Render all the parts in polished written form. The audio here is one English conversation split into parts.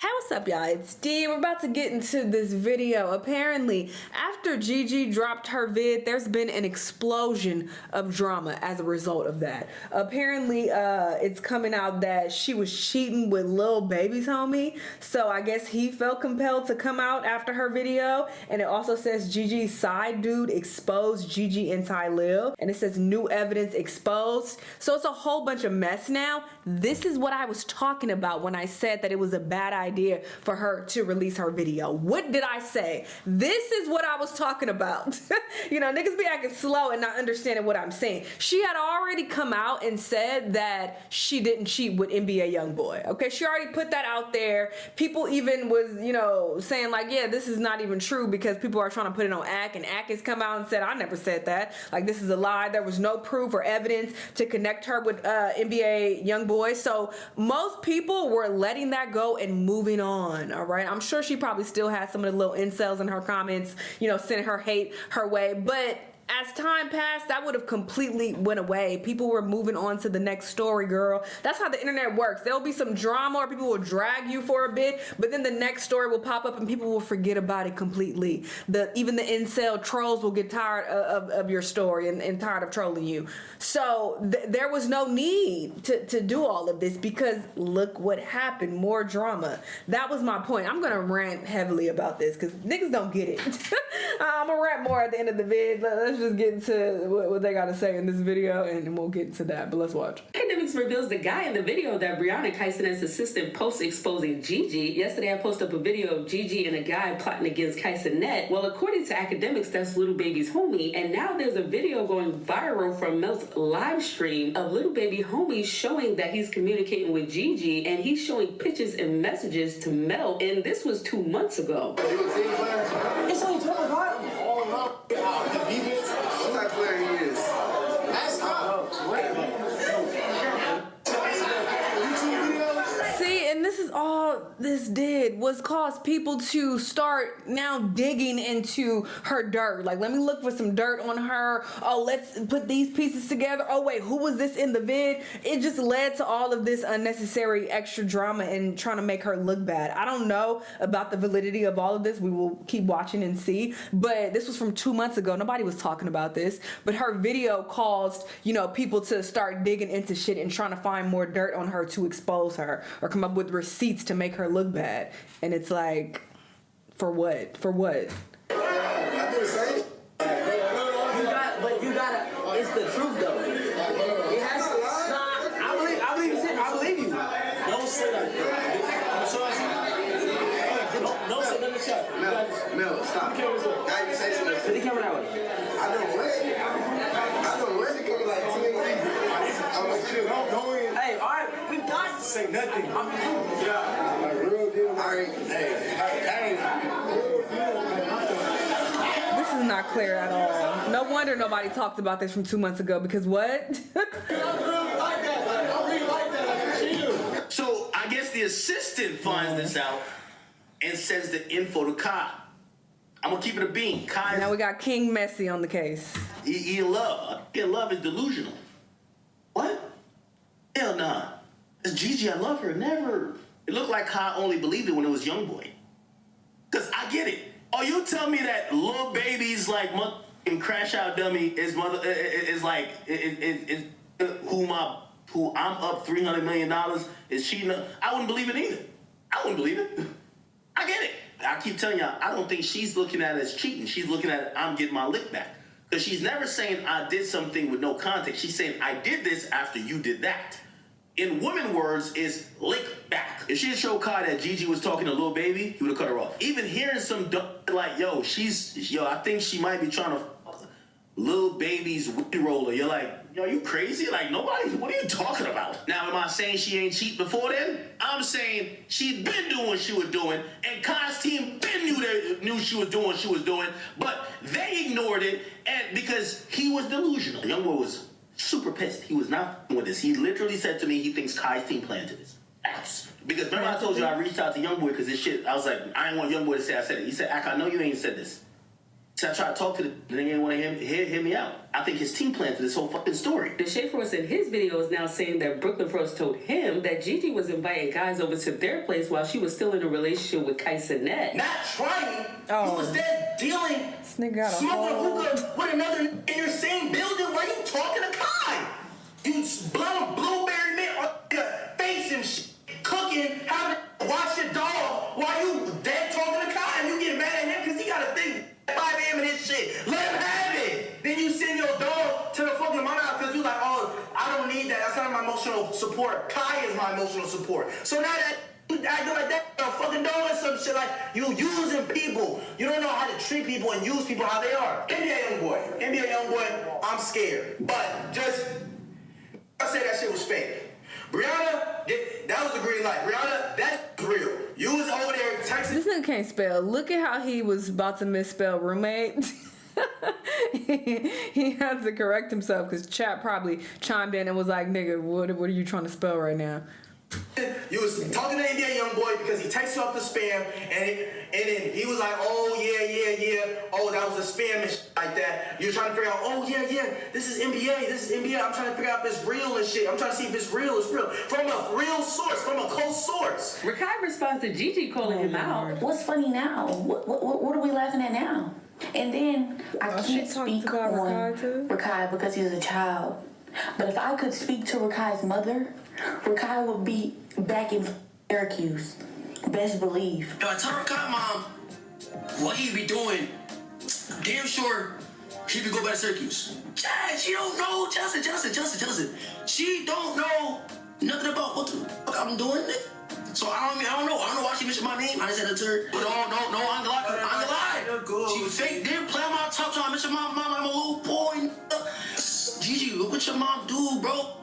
Hey, what's up, y'all? It's Dee. We're about to get into this video. Apparently, after Gigi dropped her vid, there's been an explosion of drama as a result of that. Apparently, it's coming out that she was cheating with Lil Baby's homie. So I guess he felt compelled to come out after her video. And it also says Gigi's side dude exposed Gigi and Ty Lil. And it says new evidence exposed. So it's a whole bunch of mess now. This is what I was talking about when I said that it was a bad idea for her to release her video. What did I say? This is what I was talking about. You know, niggas be acting slow and not understanding what I'm saying. She had already come out and said that she didn't cheat with NBA YoungBoy. Okay, she already put that out there. People even was, you know, saying like, yeah, this is not even true because people are trying to put it on Ack, and Ack has come out and said, I never said that. Like, this is a lie. There was no proof or evidence to connect her with NBA YoungBoy. So most people were letting that go and moving on. All right, I'm sure she probably still has some of the little incels in her comments, you know, sending her hate her way, but as time passed, that would have completely went away. People were moving on to the next story, girl. That's how the internet works. There'll be some drama or people will drag you for a bit, but then the next story will pop up and people will forget about it completely. Even the incel trolls will get tired of your story and tired of trolling you. So there was no need to do all of this because look what happened. More drama. That was my point. I'm going to rant heavily about this because niggas don't get it. I'm going to rant more at the end of the vid. Let's just get into what they got to say in this video and we'll get into that, but let's watch. Academics reveals the guy in the video that Brianna Kaisenet's assistant posts exposing Gigi. Yesterday I posted up a video of Gigi and a guy plotting against Kaisenet. Well, according to Academics, that's Little Baby's homie, and now there's a video going viral from Mel's live stream of Little Baby homie showing that he's communicating with Gigi, and he's showing pictures and messages to Mel, and this was 2 months ago. It's only 12 o'clock. What type of player he is? Ask See, and this is all this did was cause people to start now digging into her dirt. Like, let me look for some dirt on her. Oh, let's put these pieces together. Oh, wait, who was this in the vid? It just led to all of this unnecessary extra drama and trying to make her look bad. I don't know about the validity of all of this. We will keep watching and see. But this was from 2 months ago. Nobody was talking about this. But her video caused, you know, people to start digging into shit and trying to find more dirt on her to expose her or come up with receipts to make her look bad. And it's like, for what? For what? You gotta, it's the truth though. It has to, I believe you. Don't say that. Don't say that in the chat. Mel, stop. Now you say something. Put the camera that way. I don't let it go like 10 years. I'm like, chill, don't in. Hey, all right, we got Say nothing. Yeah. Like real deal. All right. Hey. This is not clear at all. No wonder nobody talked about this from 2 months ago because what? So I guess the assistant finds this out and sends the info to Kai. I'm gonna keep it a bean. Kai. Now we got King Messi on the case. He in love. Love is delusional. What? Hell nah. It's Gigi. I love her. Never. It looked like Kai only believed it when it was YoungBoy. Cause I get it. Oh, you tell me that Lil Baby's like and crash out dummy is mother is like who I'm up $300 million is cheating. I wouldn't believe it either. I wouldn't believe it. I get it. I keep telling y'all, I don't think she's looking at it as cheating. She's looking at it, I'm getting my lick back. Because she's never saying I did something with no context. She's saying I did this after you did that. In women words is lick back. If she had showed Kai that Gigi was talking to Lil Baby, he would have cut her off. Even hearing some like, yo, I think she might be trying to Lil Baby's weed roller. You're like, yo, you crazy? Like, nobody, what are you talking about? Now, am I saying she ain't cheat before then? I'm saying she'd been doing what she was doing, and Kai's team knew she was doing what she was doing, but they ignored it, and because he was delusional. YoungBoy was super pissed. He was not doing this. He literally said to me he thinks Kai's team planted this. Because remember I told you I reached out to YoungBoy because this shit, I was like, I didn't want YoungBoy to say I said it. He said, Ak, I know you ain't said this. So I tried to talk to the nigga, didn't want to hear me out. I think his team planned for this whole fucking story. The Shade Force in his video is now saying that Brooklyn Frost told him that Gigi was inviting guys over to their place while she was still in a relationship with Cenat. Not trying. Oh. You was there dealing, This nigga got a smoking whole... hookah with another in your same building. Why you talking to Kai? You blowing blueberry mint on your face and shit, cooking, having to wash your dog while you dead talking to Kai, and you get mad at him because he got a thing at 5 a.m. and his shit. Let him have it. Then you send your dog to the fucking mama house because you like, oh, I don't need that. That's not my emotional support. Kai is my emotional support. So now that you acting like that, you're fucking doing some shit like you using people. You don't know how to treat people and use people how they are. NBA young boy, I'm scared. But just, I say that shit was fake. Brianna, that was the green light. Brianna, that's real. You was over there texting. This nigga can't spell. Look at how he was about to misspell roommate. he had to correct himself because chat probably chimed in and was like, nigga, what are you trying to spell right now? You was talking to NBA young boy because he texted you up the spam, and then he was like, oh yeah, oh that was a spam and shit like that. You're trying to figure out, oh yeah, this is NBA. I'm trying to figure out if it's real and shit. I'm trying to see if it's real. From a real source, from a close source. Rakai responds to Gigi calling him out. What's funny now? What are we laughing at now? And then I can't speak on Rakai because he's a child. But if I could speak to Rakai's mother, Rakai would be back in Syracuse. Best believe. Yo, I tell Rakai mom what he be doing. Damn sure he be go back to Syracuse. Dad, she don't know. Justin. She don't know nothing about what the fuck I'm doing. So I don't know. I don't know why she mentioned my name. I just said it to her. No, I'm gonna lie. She fake didn't play on my top, so I mentioned my mom. I'm a little boy. Gigi, look what your mom do, bro.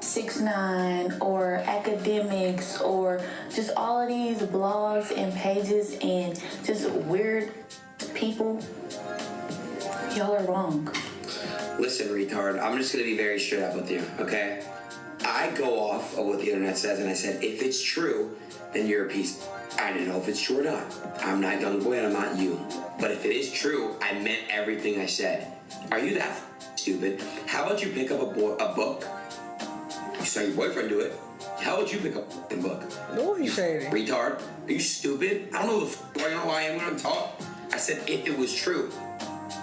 6ix9ine or academics or just all of these blogs and pages and just weird people. Y'all are wrong. Listen, retard, I'm just gonna be very straight up with you, okay? I go off of what the internet says, and I said, if it's true, then you're a piece. I don't know if it's true or not. I'm not young boy and I'm not you. But if it is true, I meant everything I said. Are you that stupid? How about you pick up a book? You saw your boyfriend do it. How about you pick up a book? What he saying? Retard. Are you stupid? I don't know who I am when I'm talking. I said, if it was true,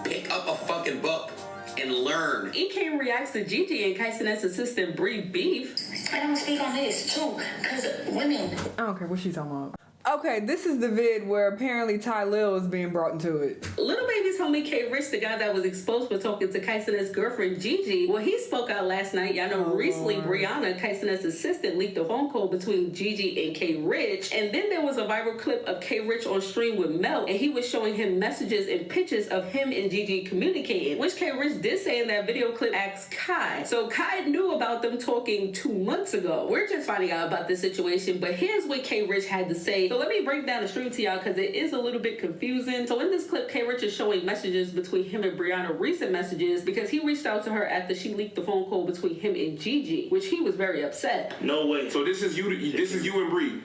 pick up a fucking book and learn. EK reacts to Gigi and Cenat's assistant Bree beef. I don't speak on this too, because women. I don't care what she's talking about. Okay, this is the vid where apparently Ty Lil is being brought into it. Little Baby's homie K Rich, the guy that was exposed for talking to Cenat's girlfriend Gigi, well, he spoke out last night. Y'all know recently Brianna, Cenat's assistant, leaked a phone call between Gigi and K Rich. And then there was a viral clip of K Rich on stream with Mel, and he was showing him messages and pictures of him and Gigi communicating, which K Rich did say in that video clip asked Kai. So Kai knew about them talking 2 months ago. We're just finding out about this situation, but here's what K Rich had to say. So let me break down the stream to y'all because it is a little bit confusing. So in this clip, K Rich is showing messages between him and Brianna, recent messages, because he reached out to her after she leaked the phone call between him and Gigi, which he was very upset. No way. So this is you and Bree.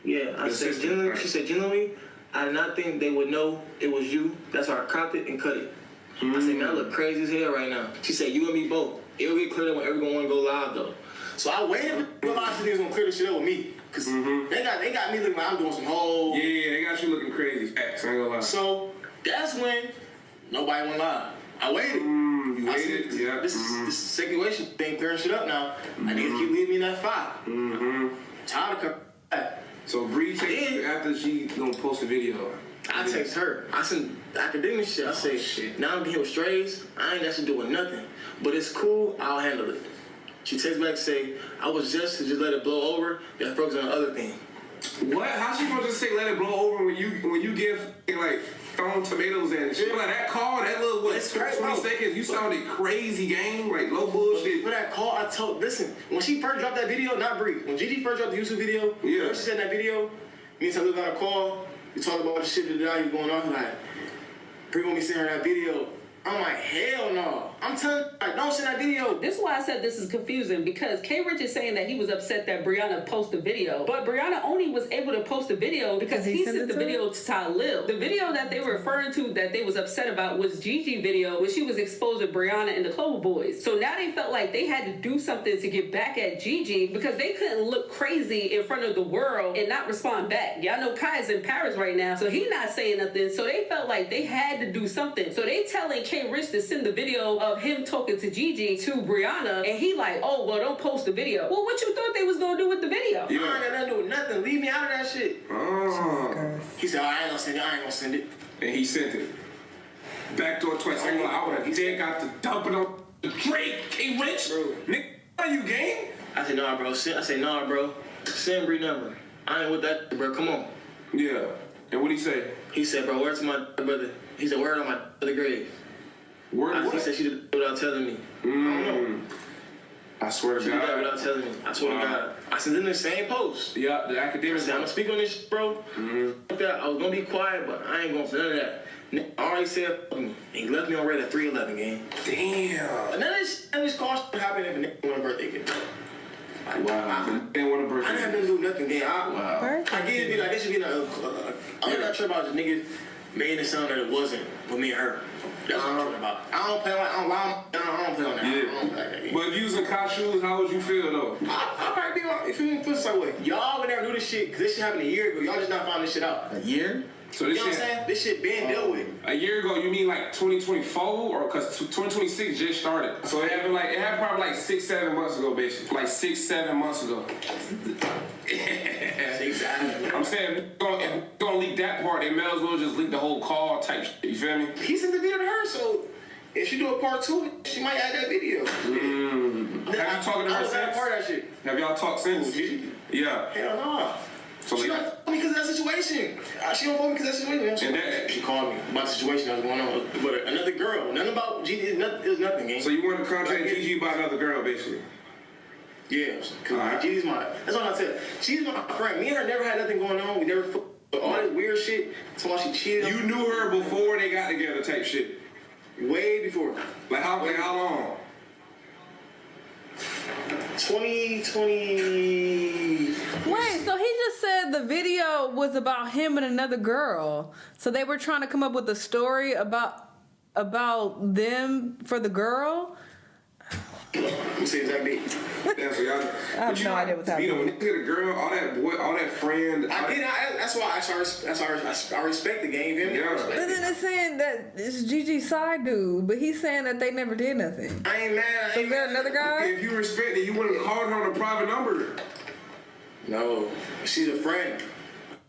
Yeah, I said generally. She said generally. I did not think they would know it was you. That's why I cropped it and cut it. I said, man, I look crazy as hell right now. She said, you and me both. It'll get clear when everyone want to go live though. So I waited for a lot of niggas gonna clear this shit up with me. Cause they got me looking like I'm doing some whole... Yeah, they got you looking crazy. Facts, I ain't gonna lie. So that's when nobody went live. I waited. You waited? Said, Yeah. This is situation thing clearing shit up now. I need to keep leaving me in that fire. Tired of coming back. So Bree texted you after she gonna post a video. I text her. I sent academic shit. I say, now I'm getting with strays. I ain't actually doing nothing. But it's cool. I'll handle it. She texts back and say, I was just let it blow over. Got focused on the other thing. What? How she supposed to say let it blow over when you give like throwing tomatoes at it? She like that call, that little 20 seconds, you sounded crazy, gang, like low bullshit. For that call, listen, when she first dropped that video, not Bree, when Gigi first dropped the YouTube video, she said in that video, me and Taylor got a call, we talked about the shit that was going on, like, Bree want me to send her that video. I'm like, hell no. I'm telling you, like, don't send that video. This is why I said this is confusing, because K. Rich is saying that he was upset that Brianna posted the video, but Brianna only was able to post the video because he sent the video to Talib. The video that they were referring to that they was upset about was Gigi video, where she was exposing Brianna and the Clover Boys. So now they felt like they had to do something to get back at Gigi because they couldn't look crazy in front of the world and not respond back. Y'all know Kai is in Paris right now, so he's not saying nothing. So they felt like they had to do something. So they telling K. Rich to send the video of him talking to Gigi to Brianna, and he like, oh, well, don't post the video. Well, what you thought they was gonna do with the video? You ain't got nothing to do with nothing. Leave me out of that shit. Oh. He said, I ain't gonna send it. I ain't gonna send it. And he sent it. Backdoor twice. I would have then got to dump it on Drake, K. Rich. Bro. Nigga, are you game? I said, nah, bro. I said, nah, bro. Send Bree number. I ain't with that, bro. Come on. Yeah. And what'd he say? He said, bro, word to my brother. He said, word on my other grave. Word what? He said she did it without telling me. I don't know. I swear to she God. Did that without telling me. I swear to God. I sent in the same post. Yeah, the academics. I'm gonna speak on this, bro. I was gonna be quiet, but I ain't going for none of that. I already said fuck me. And he left me on red at 3:11 game. Damn. And none of this call shit happened if a nigga want a birthday gift. Like, wow. Didn't want a birthday. I didn't have nothing to do with nothing, gang. Wow. I get it, be like, this should be like, I'm not sure about the niggas made it sound that it wasn't with me and her. That's what I'm talking about. I don't play like, I don't play on that. Yeah. I don't play like that game. But if you was in Kai's shoes, how would you feel though? I probably be like, if you feel some way. Y'all would never do this shit, because this shit happened a year ago. Y'all just not finding this shit out. A year? So You this know what I'm shit, saying? This shit been dealt with. a year ago, you mean like 2024, or because 2026 just started? So it happened probably like 6-7 months ago, basically. Like 6-7 months ago. 6-7. I'm saying if we're gonna leak that part, they may as well just leak the whole call type shit. You feel me? He sent the video to her, so if she do a part 2, she might add that video. Have you talked to her since? Part of that shit. Have y'all talked since? Gigi? Yeah. Hell no. So She don't fuck me because of that situation. She don't fuck me because of that situation. She called me about the situation that was going on with another girl. Nothing about Gigi. It was nothing, gang. So you want to contact Gigi about another girl, basically? Yeah, because Gigi's my. That's all I tell her. She's my friend. Me and her never had nothing going on. We never all this weird shit. That's why she cheated. You knew her before they got together, type shit. Way before. Like how long? 2020. Wait, so he just said the video was about him and another girl. So they were trying to come up with a story about them for the girl? Let me see exactly. That's what y'all. I have no idea what's happening. You know, when you get a girl, all that boy, all that friend. That's why I respect the game. Yeah. But then it's saying that it's Gigi's side dude, but he's saying that they never did nothing. I ain't mad. So is there another guy? If you respect it, you wouldn't have called her on a private number. No, she's a friend.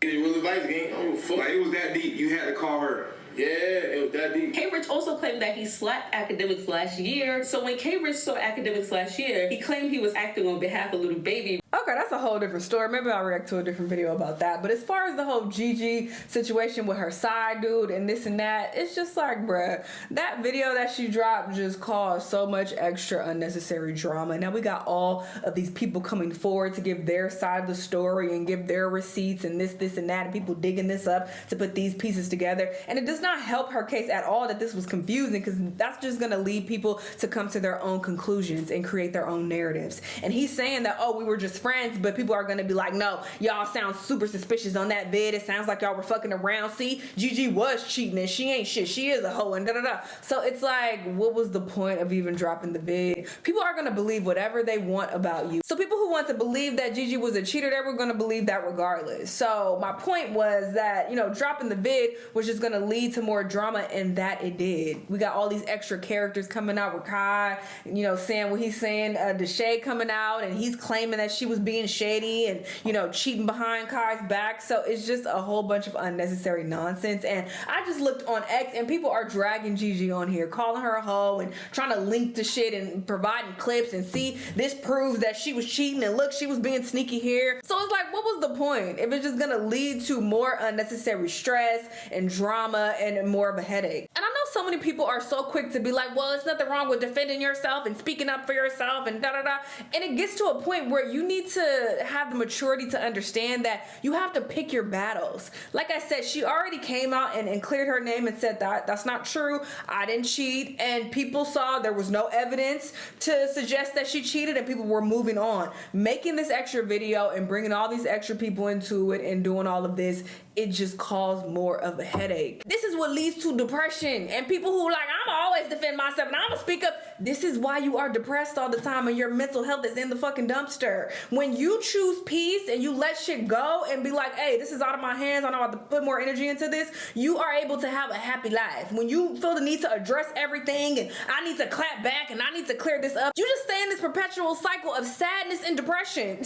It really likes the game. Oh, fuck. Like it was that deep. You had to call her. Yeah, it was that deep. K. Rich also claimed that he slapped Academics last year. So when K. Rich saw Academics last year, he claimed he was acting on behalf of Little Baby. Okay, that's a whole different story. Maybe I'll react to a different video about that. But as far as the whole Gigi situation with her side dude and this and that, it's just like, bruh, that video that she dropped just caused so much extra unnecessary drama. Now we got all of these people coming forward to give their side of the story and give their receipts and this and that, and people digging this up to put these pieces together. And it does not help her case at all that this was confusing, because that's just going to lead people to come to their own conclusions and create their own narratives. And he's saying that, oh, we were just friends, but people are going to be like, no, y'all sound super suspicious on that vid. It sounds like y'all were fucking around. See, Gigi was cheating and she ain't shit. She is a hoe and da-da-da. So it's like, what was the point of even dropping the vid? People are going to believe whatever they want about you. So people who want to believe that Gigi was a cheater, they were going to believe that regardless. So my point was that, you know, dropping the vid was just going to lead to more drama, and that it did. We got all these extra characters coming out with Kai, you know, saying what he's saying, Deshae coming out, and he's claiming that she was being shady and, you know, cheating behind Kai's back. So it's just a whole bunch of unnecessary nonsense. And I just looked on X and people are dragging Gigi on here, calling her a hoe and trying to link the shit and providing clips and see, this proves that she was cheating and look, she was being sneaky here. So it's like, what was the point if it's just gonna lead to more unnecessary stress and drama and more of a headache? And I know so many people are so quick to be like, well, there's nothing wrong with defending yourself and speaking up for yourself and da-da-da. And it gets to a point where you need to have the maturity to understand that you have to pick your battles. Like I said, she already came out and cleared her name and said that that's not true. I didn't cheat. And people saw there was no evidence to suggest that she cheated, and people were moving on. Making this extra video and bringing all these extra people into it and doing all of this, it just caused more of a headache. This is what leads to depression, and people who like, I'm always defend myself and I'm gonna speak up. This is why you are depressed all the time and your mental health is in the fucking dumpster. When you choose peace and you let shit go and be like, hey, this is out of my hands, I'm about to put more energy into this, you are able to have a happy life. When you feel the need to address everything and I need to clap back and I need to clear this up, you just stay in this perpetual cycle of sadness and depression.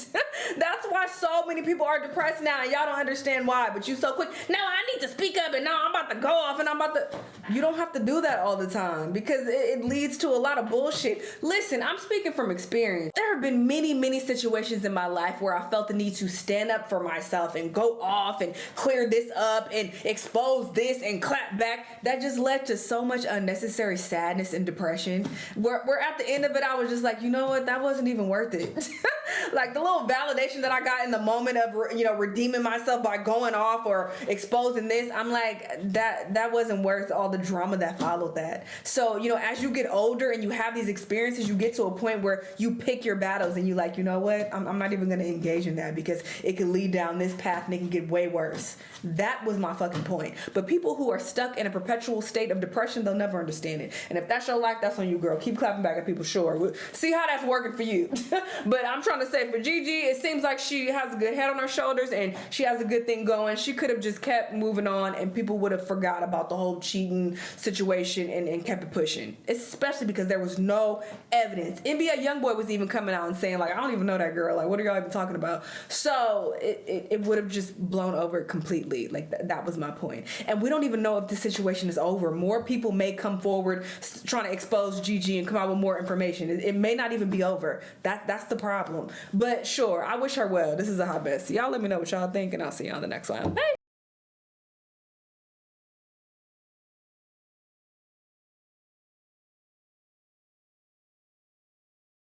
That's why so many people are depressed now, and y'all don't understand why, but you so quick, now I need to speak up and now I'm about to go off and I'm about to... You don't have to do that all the time because it leads to a lot of bullshit. Listen, I'm speaking from experience. There have been many situations in my life where I felt the need to stand up for myself and go off and clear this up and expose this and clap back. That just led to so much unnecessary sadness and depression. Where at the end of it, I was just like, you know what? That wasn't even worth it. Like the little validation that I got in the moment of, redeeming myself by going off or exposing this, I'm like, that wasn't worth all the drama that followed that. So, as you get older and you have these experiences, you get to a point where you pick your battles and you like, you know what? I'm not even going to engage in that because it can lead down this path and it can get way worse. That was my fucking point. But people who are stuck in a perpetual state of depression, they'll never understand it. And if that's your life, that's on you, girl. Keep clapping back at people, sure. We'll see how that's working for you. But I'm trying to say for Gigi, it seems like she has a good head on her shoulders and she has a good thing going. She could have just kept moving on and people would have forgot about the whole cheating situation and kept it pushing. Especially because there was no evidence. NBA Youngboy was even coming out and saying like, I don't even know that girl. Like, what are y'all even talking about? So it would have just blown over completely. Like that was my point. And we don't even know if the situation is over. More people may come forward trying to expose Gigi and come out with more information. It may not even be over. That's the problem. But sure, I wish her well. This is a hot mess. Y'all let me know what y'all think and I'll see y'all on the next one. Bye.